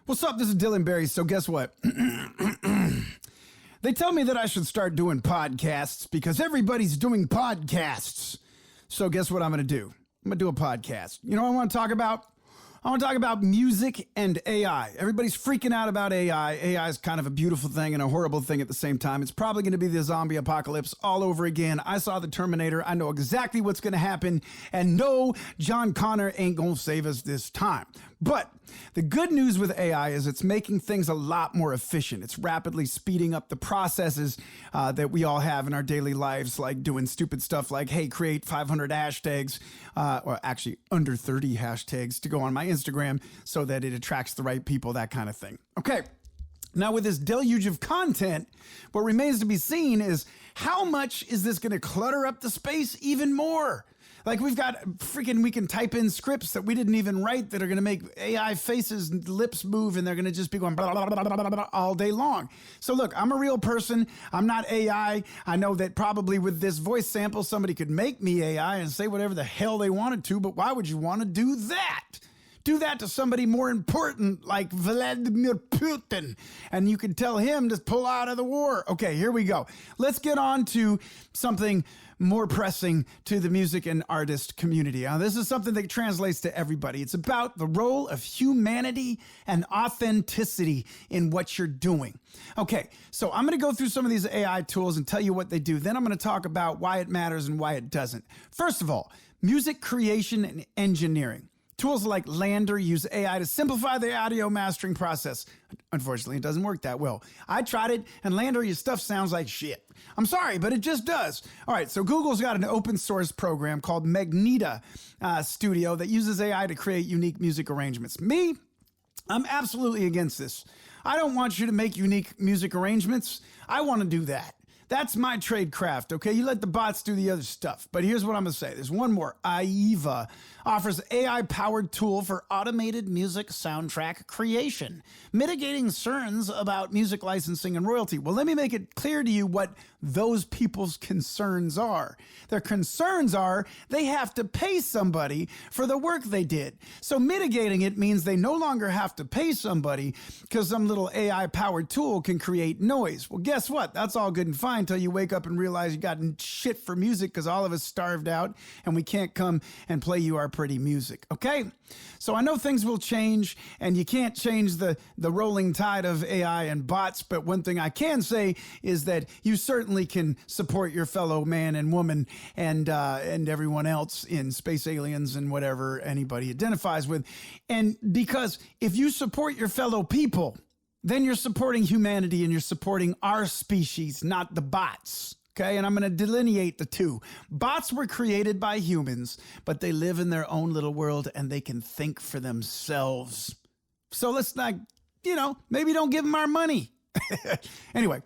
What's up? This is Dylan Berry. So guess what? They tell me that I should start doing podcasts because everybody's doing podcasts. So guess what I'm going to do? I'm going to do a podcast. You know what I want to talk about? I want to talk about music and AI. Everybody's freaking out about AI. AI is kind of a beautiful thing and a horrible thing at the same time. It's probably going to be the zombie apocalypse all over again. I saw the Terminator. I know exactly what's going to happen. And no, John Connor ain't going to save us this time. But the good news with AI is it's making things a lot more efficient. It's rapidly speeding up the processes that we all have in our daily lives, like doing stupid stuff like, hey, create 500 hashtags, or actually under 30 hashtags to go on my Instagram so that it attracts the right people, that kind of thing. Okay. Now, with this deluge of content, what remains to be seen is how much is this going to clutter up the space even more? Like we can type in scripts that we didn't even write that are going to make AI faces and lips move, and they're going to just be going blah, blah, blah, blah, blah, blah, all day long. So look, I'm a real person. I'm not AI. I know that probably with this voice sample, somebody could make me AI and say whatever the hell they wanted to, but why would you want to do that? Do that to somebody more important like Vladimir Putin, and you can tell him to pull out of the war. Okay, here we go. Let's get on to something more pressing to the music and artist community. Now, this is something that translates to everybody. It's about the role of humanity and authenticity in what you're doing. Okay, so I'm going to go through some of these AI tools and tell you what they do. Then I'm going to talk about why it matters and why it doesn't. First of all, music creation and engineering. Tools like Lander use AI to simplify the audio mastering process. Unfortunately, it doesn't work that well. I tried it, and Lander, your stuff sounds like shit. I'm sorry, but it just does. All right, so Google's got an open source program called Magneta Studio that uses AI to create unique music arrangements. Me, I'm absolutely against this. I don't want you to make unique music arrangements. I want to do that. That's my trade craft, okay? You let the bots do the other stuff. But here's what I'm going to say. There's one more. Aiva offers AI-powered tool for automated music soundtrack creation, mitigating concerns about music licensing and royalty. Well, let me make it clear to you what those people's concerns are. Their concerns are they have to pay somebody for the work they did. So mitigating it means they no longer have to pay somebody because some little AI-powered tool can create noise. Well, guess what? That's all good and fine until you wake up and realize you got shit for music because all of us starved out and we can't come and play you our pretty music. Okay? So I know things will change and you can't change the rolling tide of AI and bots, but one thing I can say is that you certainly can support your fellow man and woman and everyone else in space aliens and whatever anybody identifies with. And because if you support your fellow people, then you're supporting humanity and you're supporting our species, not the bots. Okay, and I'm going to delineate the two. Bots were created by humans, but they live in their own little world and they can think for themselves. So let's not, maybe don't give them our money. Anyway,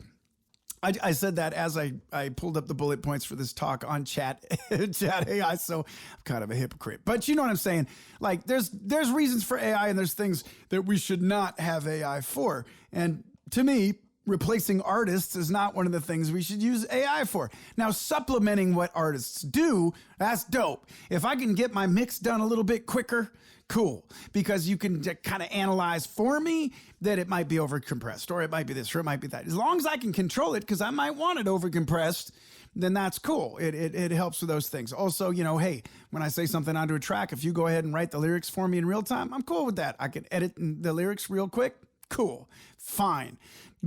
I said that as I pulled up the bullet points for this talk on chat AI, so I'm kind of a hypocrite. But you know what I'm saying? Like, there's reasons for AI and there's things that we should not have AI for. And to me, replacing artists is not one of the things we should use AI for. Now, supplementing what artists do, that's dope. If I can get my mix done a little bit quicker, cool, because you can kind of analyze for me that it might be overcompressed, or it might be this, or it might be that. As long as I can control it, because I might want it overcompressed, then that's cool. It helps with those things. Also, hey, when I say something onto a track, if you go ahead and write the lyrics for me in real time, I'm cool with that. I can edit the lyrics real quick. Cool. Fine.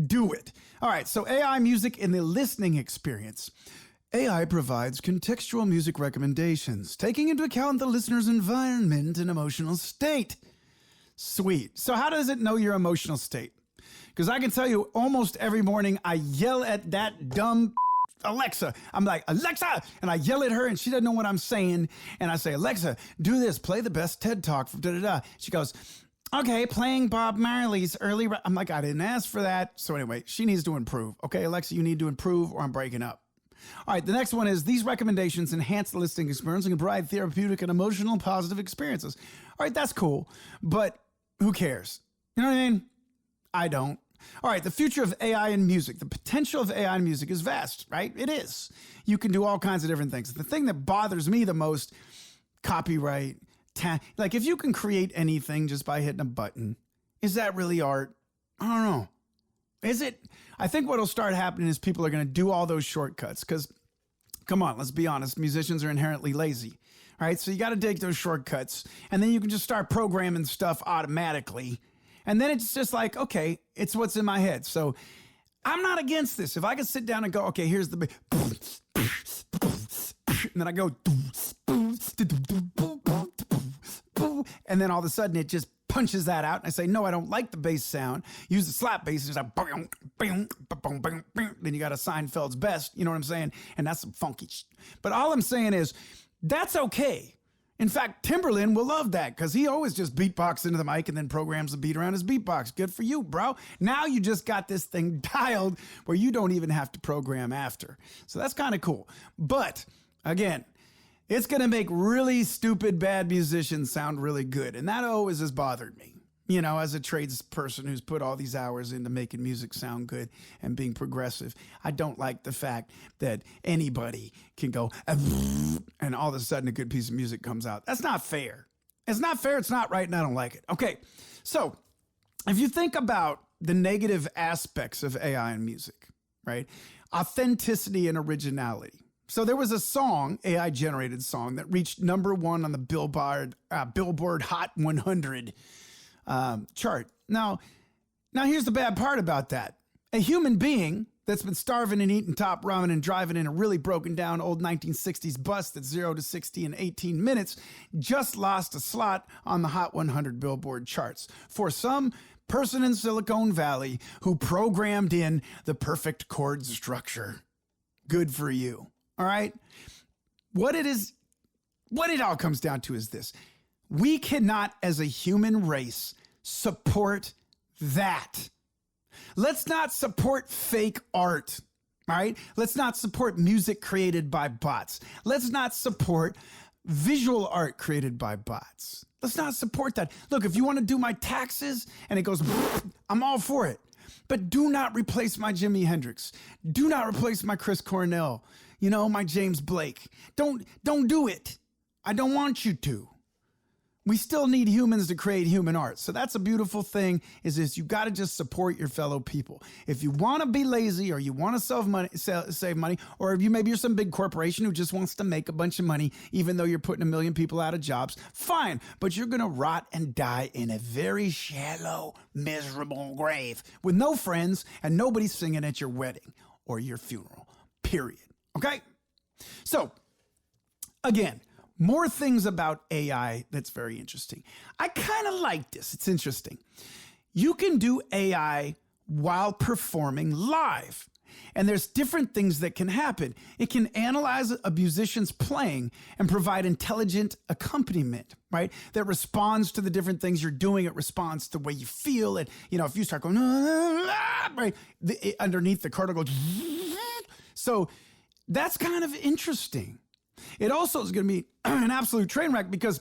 Do it. All right. So AI music in the listening experience. AI provides contextual music recommendations, taking into account the listener's environment and emotional state. Sweet. So how does it know your emotional state? Because I can tell you almost every morning I yell at that dumb Alexa. I'm like, Alexa! And I yell at her and she doesn't know what I'm saying. And I say, Alexa, do this. Play the best TED Talk. Da-da-da. She goes, okay, playing Bob Marley's early... I'm like, I didn't ask for that. So anyway, she needs to improve. Okay, Alexa, you need to improve or I'm breaking up. All right, the next one is these recommendations enhance the listening experience and can provide therapeutic and emotional positive experiences. All right, that's cool, but who cares? You know what I mean? I don't. All right, the future of AI in music. The potential of AI in music is vast, right? It is. You can do all kinds of different things. The thing that bothers me the most, copyright, like if you can create anything just by hitting a button, Is that really art? I don't know. Is it? I think what'll start happening is people are going to do all those shortcuts because, come on, let's be honest, musicians are inherently lazy. All right, so you got to take those shortcuts, and then you can just start programming stuff automatically. And then it's just like, okay, it's what's in my head. So I'm not against this. If I could sit down and go, okay, here's the, and then I go, and then all of a sudden it just punches that out. And I say, no, I don't like the bass sound. Use the slap bass. It's like, then you got a Seinfeld's best. You know what I'm saying? And that's some funky shit. But all I'm saying is that's okay. In fact, Timberland will love that because he always just beatbox into the mic and then programs the beat around his beatbox. Good for you, bro. Now you just got this thing dialed where you don't even have to program after. So that's kind of cool. But again, it's going to make really stupid, bad musicians sound really good. And that always has bothered me. You know, as a tradesperson who's put all these hours into making music sound good and being progressive, I don't like the fact that anybody can go and all of a sudden a good piece of music comes out. That's not fair. It's not fair. It's not right. And I don't like it. Okay. So if you think about the negative aspects of AI in music, right? Authenticity and originality. So there was a song, AI generated song, that reached #1 on the Billboard Hot 100 chart. Now here's the bad part about that. A human being that's been starving and eating top ramen and driving in a really broken down old 1960s bus that's 0 to 60 in 18 minutes just lost a slot on the Hot 100 Billboard charts for some person in Silicon Valley who programmed in the perfect chord structure. Good for you. All right. What it all comes down to is this. We cannot, as a human race, support that. Let's not support fake art, all right? Let's not support music created by bots. Let's not support visual art created by bots. Let's not support that. Look, if you want to do my taxes and it goes, I'm all for it. But do not replace my Jimi Hendrix. Do not replace my Chris Cornell, my James Blake. Don't do it. I don't want you to. We still need humans to create human art. So that's a beautiful thing is you got to just support your fellow people. If you want to be lazy or you want to save money, or if maybe you're some big corporation who just wants to make a bunch of money, even though you're putting 1 million people out of jobs, fine. But you're going to rot and die in a very shallow, miserable grave with no friends and nobody singing at your wedding or your funeral, period. Okay? So, again, more things about AI that's very interesting. I kind of like this. It's interesting. You can do AI while performing live. And there's different things that can happen. It can analyze a musician's playing and provide intelligent accompaniment, right? That responds to the different things you're doing. It responds to the way you feel. And, if you start going, right, underneath the chord goes. So that's kind of interesting. It also is going to be an absolute train wreck because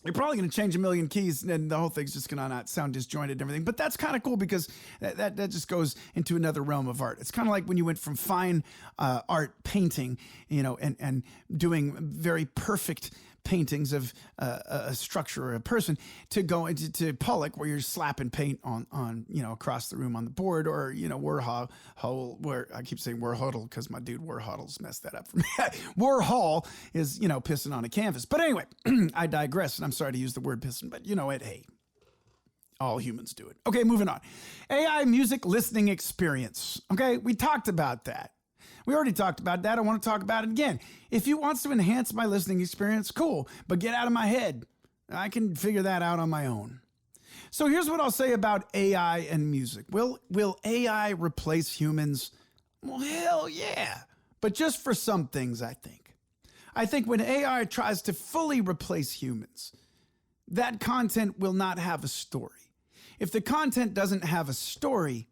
you're probably going to change 1 million keys and the whole thing's just going to not sound disjointed and everything. But that's kind of cool because that just goes into another realm of art. It's kind of like when you went from fine art painting, and doing very perfect paintings of a structure or a person to go into Pollock where you're slapping paint on across the room on the board, or Warhol, where I keep saying Warhol because my dude Warhol's messed that up for me. Warhol is pissing on a canvas. But anyway, I digress, and I'm sorry to use the word pissing, but hey, all humans do it. Okay, moving on. AI music listening experience. Okay, we talked about that. We already talked about that. I want to talk about it again. If it wants to enhance my listening experience, cool. But get out of my head. I can figure that out on my own. So here's what I'll say about AI and music. Will AI replace humans? Well, hell yeah. But just for some things, I think. I think when AI tries to fully replace humans, that content will not have a story. If the content doesn't have a story,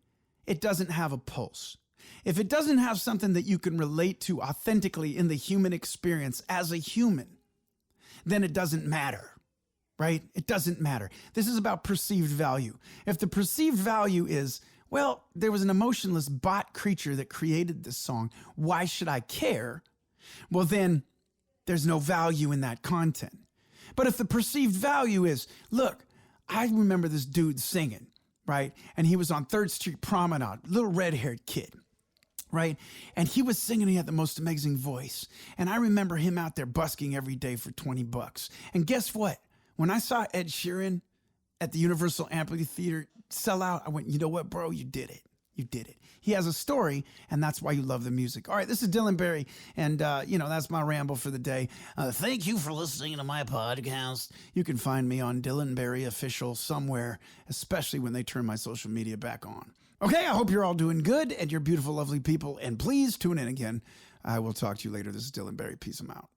it doesn't have a pulse. If it doesn't have something that you can relate to authentically in the human experience as a human, then it doesn't matter, right? It doesn't matter. This is about perceived value. If the perceived value is, well, there was an emotionless bot creature that created this song, why should I care? Well, then there's no value in that content. But if the perceived value is, look, I remember this dude singing, right? And he was on 3rd Street Promenade, little red-haired kid, right? And he was singing. He had the most amazing voice. And I remember him out there busking every day for $20. And guess what? When I saw Ed Sheeran at the Universal Amphitheater sell out, I went, you know what, bro? You did it. You did it. He has a story, and that's why you love the music. All right, this is Dylan Berry, and, that's my ramble for the day. Thank you for listening to my podcast. You can find me on Dylan Berry Official somewhere, especially when they turn my social media back on. Okay, I hope you're all doing good, and you're beautiful, lovely people, and please tune in again. I will talk to you later. This is Dylan Berry. Peace. I'm out.